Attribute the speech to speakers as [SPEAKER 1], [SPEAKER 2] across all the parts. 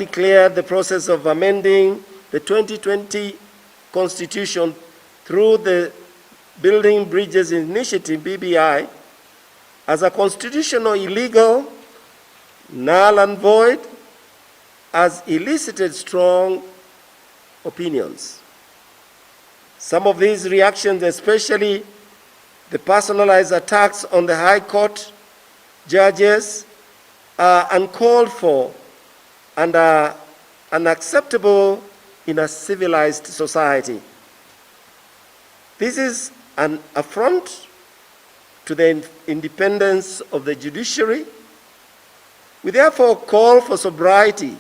[SPEAKER 1] declared the process of amending the 2020 Constitution through the Building Bridges Initiative, BBI, as a constitutional illegal, null and void, has elicited strong opinions. Some of these reactions, especially the personalized attacks on the High Court judges, are uncalled for and are unacceptable in a civilized society. This is an affront to the independence of the judiciary. We therefore call for sobriety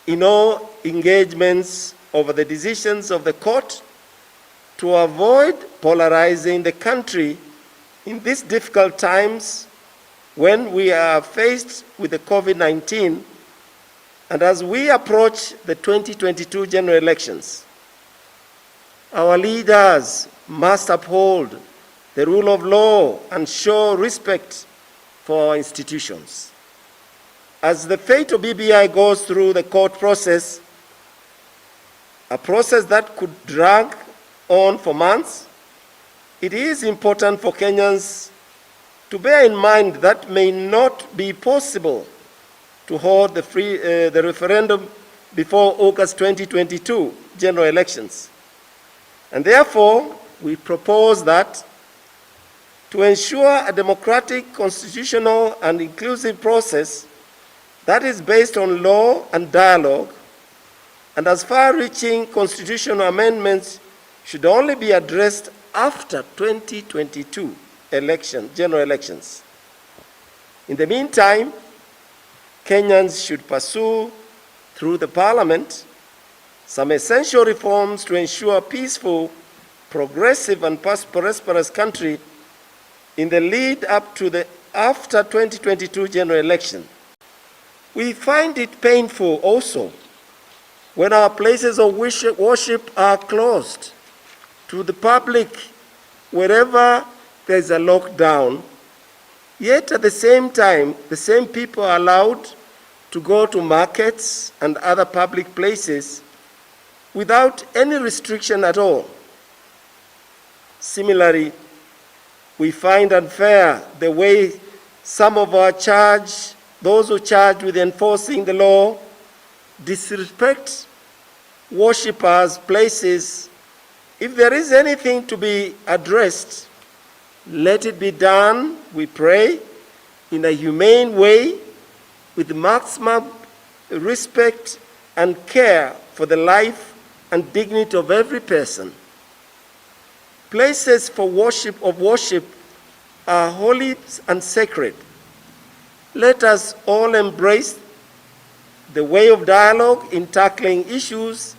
[SPEAKER 1] in all engagements over the decisions of the court to avoid polarizing the country in these difficult times when we are faced with the COVID-19 and as we approach the 2022 general elections. Our leaders must uphold the rule of law and show respect for our institutions. As the fate of BBI goes through the court process, a process that could drag on for months, it is important for Kenyans to bear in mind that may not be possible to hold the referendum before August 2022 general elections. And therefore, we propose that to ensure a democratic, constitutional, and inclusive process that is based on law and dialogue, and as far-reaching constitutional amendments should only be addressed after 2022 general elections. In the meantime, Kenyans should pursue, through the Parliament, some essential reforms to ensure a peaceful, progressive, and prosperous country in the lead up to the after 2022 general election. We find it painful also when our places of worship are closed to the public wherever there is a lockdown, yet at the same time, the same people are allowed to go to markets and other public places without any restriction at all. Similarly, we find unfair the way some of those who charge with enforcing the law, disrespect worshippers' places. If there is anything to be addressed, let it be done, we pray, in a humane way, with maximum respect and care for the life and dignity of every person. Places for worship are holy and sacred. Let us all embrace the way of dialogue in tackling issues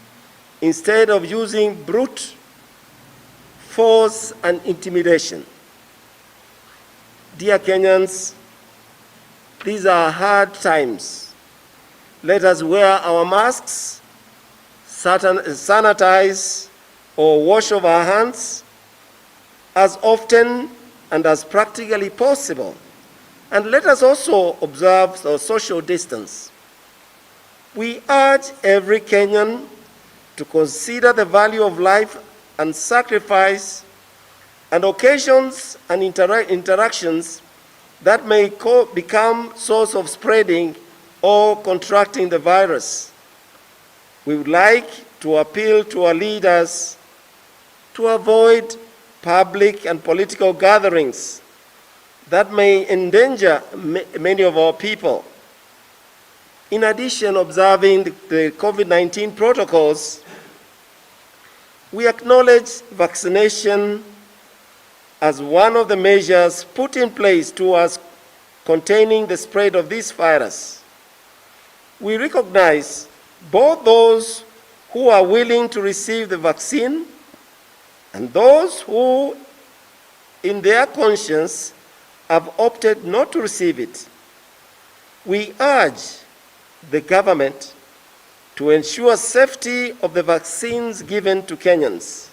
[SPEAKER 1] instead of using brute force and intimidation. Dear Kenyans, these are hard times. Let us wear our masks, sanitize or wash off our hands as often and as practically possible. And let us also observe the social distance. We urge every Kenyan to consider the value of life and sacrifice and occasions and interactions that may become source of spreading or contracting the virus. We would like to appeal to our leaders to avoid public and political gatherings that may endanger many of our people. In addition, observing the COVID-19 protocols, we acknowledge vaccination as one of the measures put in place towards containing the spread of this virus. We recognize both those who are willing to receive the vaccine and those who, in their conscience, have opted not to receive it. We urge the government to ensure safety of the vaccines given to Kenyans.